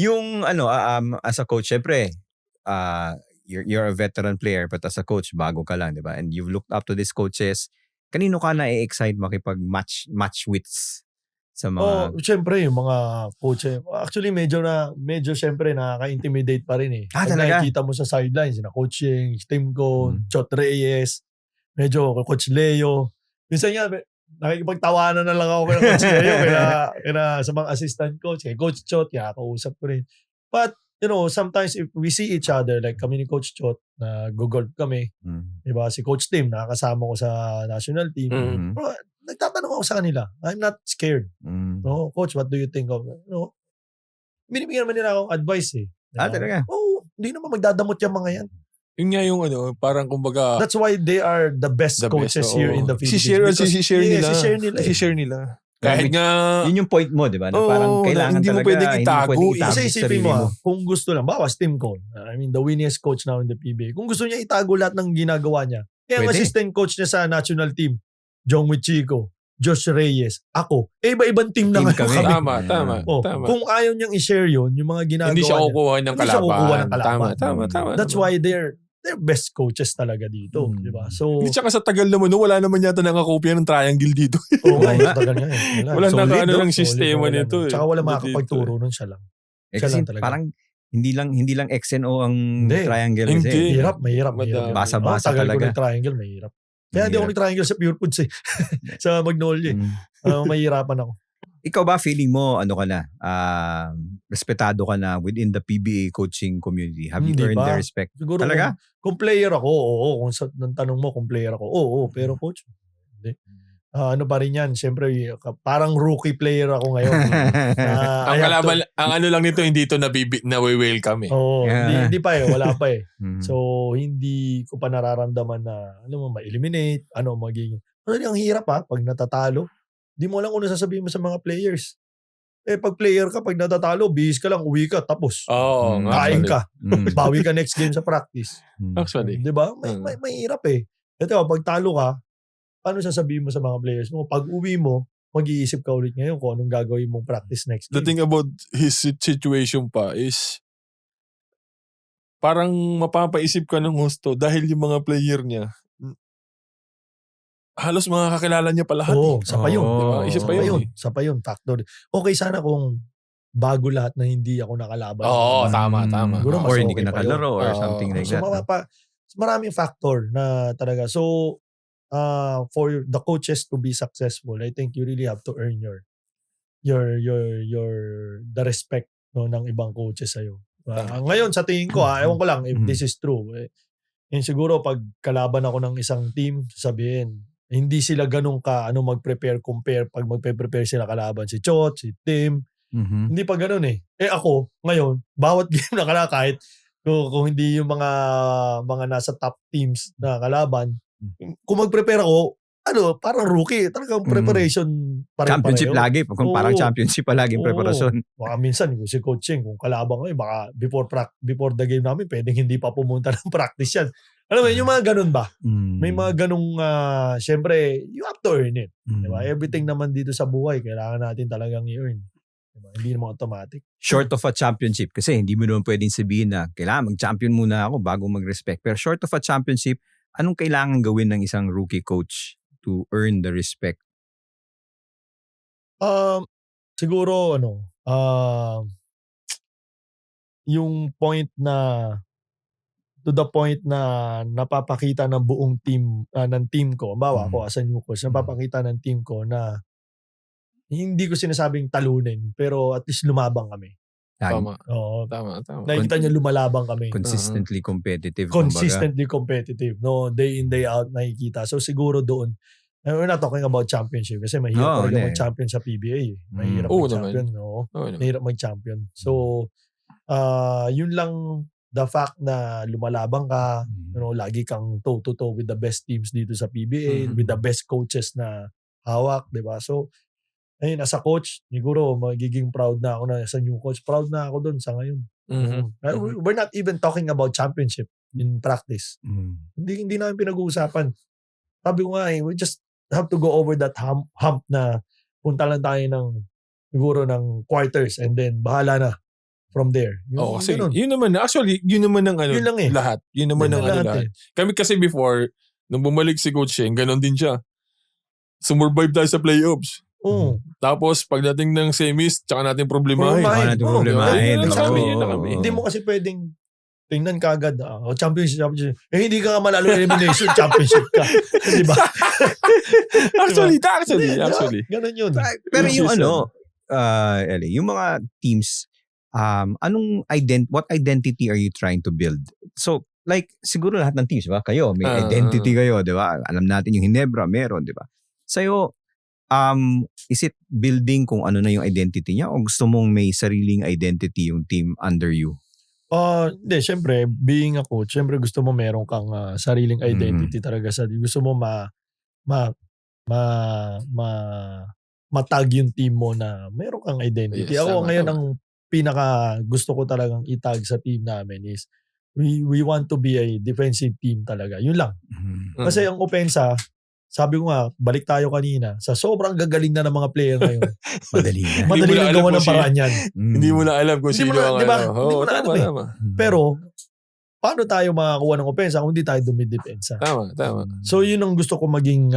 Yung as a coach, syempre, you're a veteran player but as a coach, bago ka lang, di ba? And you've looked up to these coaches. Kanino ka na-excite makipag-match wits sa mga... Siyempre, yung mga coach. Actually, medyo siyempre nakaka-intimidate pa rin eh. Pag talaga? nakikita mo sa sidelines, na coaching, team ko, Chot Reyes, medyo Coach Leo. Minsan nga, nakikipagtawanan na lang ako kay Coach Leo kaya sa mga assistant coach, kay Coach Chot, kausap ko rin. But, sometimes if we see each other, like kami ni Coach Chot, nag-golf kami, diba? Si Coach Tim, nakakasama ko sa national team. Bro, nagtatanong ako sa kanila. I'm not scared. No, Coach, what do you think of? Binibigyan naman nila akong advice eh. Talaga? Hindi naman magdadamot yung mga yan. Yun nga yung parang kumbaga... That's why they are the best coaches here in the Philippines. Si-share nila. Kahit nga... Yun yung point mo, di ba? Na parang kailangan hindi talaga... Hindi mo pwedeng itago. Kasi isipin mo, kung gusto lang, bawas Tim Cone, the winningest coach now in the PBA, kung gusto niya itago lahat ng ginagawa niya, kaya ang assistant coach niya sa national team, Jong Wichico, Josh Reyes, ako, iba-ibang team na kami. Tama. Kung ayaw niyang i-share yun, yung mga ginagawa hindi siya kukuha ng kalaban. Tama. That's why they're best coaches talaga dito, di ba? So, hindi tsaka sa tagal naman, wala naman yata nakakopya ng triangle dito. tagal nga eh. Wala naka ng sistema nito eh. Tsaka wala makakapagturo nun siya lang. Kasi parang hindi lang X and O ang triangle. Hindi. Mahirap. Basa-basa talaga. Tagal ko ng triangle, mahirap. Kaya hindi ako nag-triangle sa Pure Foods eh. sa Magnolia. Mahirapan ako. Ikaw ba, feeling mo, respetado ka na within the PBA coaching community? Have you earned the respect? Siguro talaga? Kung player ako, oo. Kung tanong mo kung player ako, oo. Pero coach, hindi. Ano pa rin yan, siyempre, parang rookie player ako ngayon. Ang kalaban, ang ano lang nito, hindi ito na-welcome eh. Oo, hindi pa eh, wala pa eh. So, hindi ko pa nararamdaman na, ma-eliminate, magiging. Ang hirap pag natatalo. Di mo lang kung sasabihin mo sa mga players. Pag player ka, pag natatalo, bihis ka lang, uwi ka, tapos. Kain ka. Bawi ka next game sa practice. Actually. Di ba? May hirap eh. Ito, pag talo ka, paano sasabihin mo sa mga players mo? Pag uwi mo, mag-iisip ka ulit ngayon kung anong gagawin mong practice next game. The thing about his situation pa is, parang mapapaisip ka ng gusto dahil yung mga player niya, halos mga kakilala niya pa lahat. Sa pa yun. Diba? Isa pa yun. Sa pa yun. Factor. Okay sana kung bago lahat na hindi ako nakalaban. Tama. Or hindi ka nakalaro or something like that. Maraming factor na talaga. So, for the coaches to be successful, I think you really have to earn the respect ng ibang coaches sa'yo. Ngayon, sa tingin ko, ewan ko lang if this is true. Yung siguro, pag kalaban ako ng isang team, sabihin, hindi sila ganun mag-prepare, compare, pag magpe-prepare sila kalaban si Chot, si Tim. Hindi pa ganun eh. Ako, ngayon, bawat game na kahit kung hindi yung mga nasa top teams na kalaban, kung mag-prepare ako, parang rookie. Talagang preparation pa rin championship pareho. lagi. Kung parang championship pa laging preparasyon. Baka minsan, kung si coaching, kung kalaban kayo, baka before the game namin, pwedeng hindi pa pumunta ng practice yan. Alam mo, yung mga ganun ba? May mga ganung, syempre, you have to earn it. Diba? Everything naman dito sa buhay, kailangan natin talagang i-earn. Diba? Hindi naman automatic. Short of a championship, kasi hindi mo naman pwedeng sabihin na kailangan mag-champion muna ako bago mag-respect. Pero short of a championship, anong kailangan gawin ng isang rookie coach to earn the respect? Siguro, yung point na to the point na napapakita ng buong team ng team ko. Bawa ako as a new coach, napapakita ng team ko na hindi ko sinasabing talunin, pero at least lumabang kami. Tama. Oo. Tama. Nakikita niyo lumalabang kami. Consistently competitive. Consistently competitive. No, day in, day out nakikita. So siguro doon, we're not talking about championship kasi mahirap talaga mag-champion sa PBA. Mahirap mag-champion. Mahirap mag-champion. So, yun lang, the fact na lumalabang ka, lagi kang toe-to-toe with the best teams dito sa PBA, with the best coaches na hawak, di ba? So, ayun, as a coach, siguro magiging proud na ako na as a new coach. Proud na ako doon sa ngayon. We're not even talking about championship in practice. Hindi namin pinag-uusapan. Sabi ko nga, we just have to go over that hump na punta lang tayo siguro ng quarters and then bahala na. from there. Kasi yun naman, actually, yun naman ang Yun lang eh. lahat. Yun naman ang lahat. Kami kasi before, nung bumalik si Coach Sheng, ganon din siya. Sumurvive tayo sa playoffs. Tapos, pagdating ng semis, tsaka natin problemahin. Yun na kami. Hindi mo kasi pwedeng tingnan ka agad. Championship. Hindi ka nga manalo elimination, championship ka. Diba? Actually. Ganun yun. Pero yung Ellie, yung mga teams, what identity are you trying to build? So, like, siguro lahat ng teams, diba? Kayo, may identity kayo, diba? Alam natin yung Ginebra, meron, diba? Sa'yo, is it building kung ano na yung identity niya o gusto mong may sariling identity yung team under you? Hindi, syempre, being a coach, syempre gusto mo meron kang sariling identity talaga sa gusto mo matag yung team mo na meron kang identity. Yes, ako ngayon ang pinaka gusto ko talagang itag sa team namin is we want to be a defensive team talaga. Yun lang. Kasi ang opensa, sabi ko nga, balik tayo kanina, sa sobrang gagaling na ng mga player ngayon. Madali na gawa ng paraan yan. Hindi mo na alam kung sino ang diba? Hindi mo na alam eh. Pero, paano tayo makakuha ng opensa kung hindi tayo dumidepensa? Tama. So, yun ang gusto ko maging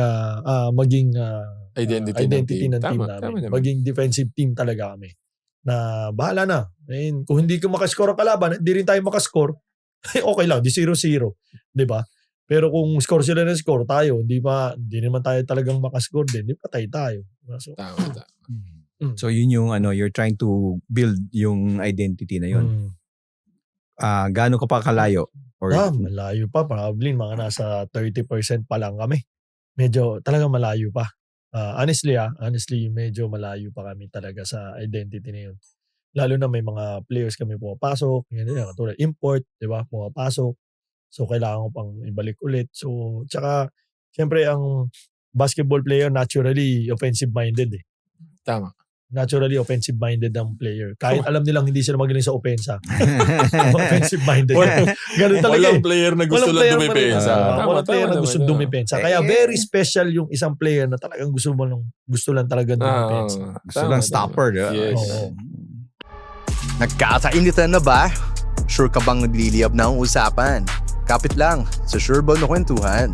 identity ng team namin. Maging defensive team talaga kami. Na bahala na. And kung hindi ka makascore ang kalaban, hindi rin tayo makascore, okay lang, di 0-0. Diba? Pero kung score sila ng score, tayo, hindi naman tayo talagang makascore din, di patay tayo. So, tama. So yun yung you're trying to build yung identity na yun. Gaano ka pa kalayo? Malayo pa. Probably mga nasa 30% pa lang kami. Medyo talagang malayo pa. Honestly, medyo malayo pa kami talaga sa identity na yun. Lalo na may mga players kami pumapasok, katulad import, di ba? Pumapasok. So, kailangan ko pang ibalik ulit. So, tsaka, siyempre, ang basketball player naturally offensive-minded eh. Tama. Naturally offensive-minded ang player. Kahit alam nilang hindi sila magaling sa opensa. Offensive-minded. Ganun talaga Walang player na gusto lang dumipensa. Walang player na gusto dumipensa. Kaya very special yung isang player na talagang gusto lang talaga dumipensa. Gusto lang stopper. Yes. Nagkakainitan na ba? Sure ka bang nagliliyab na ang usapan? Kapit lang sa Sureball na Kwentuhan.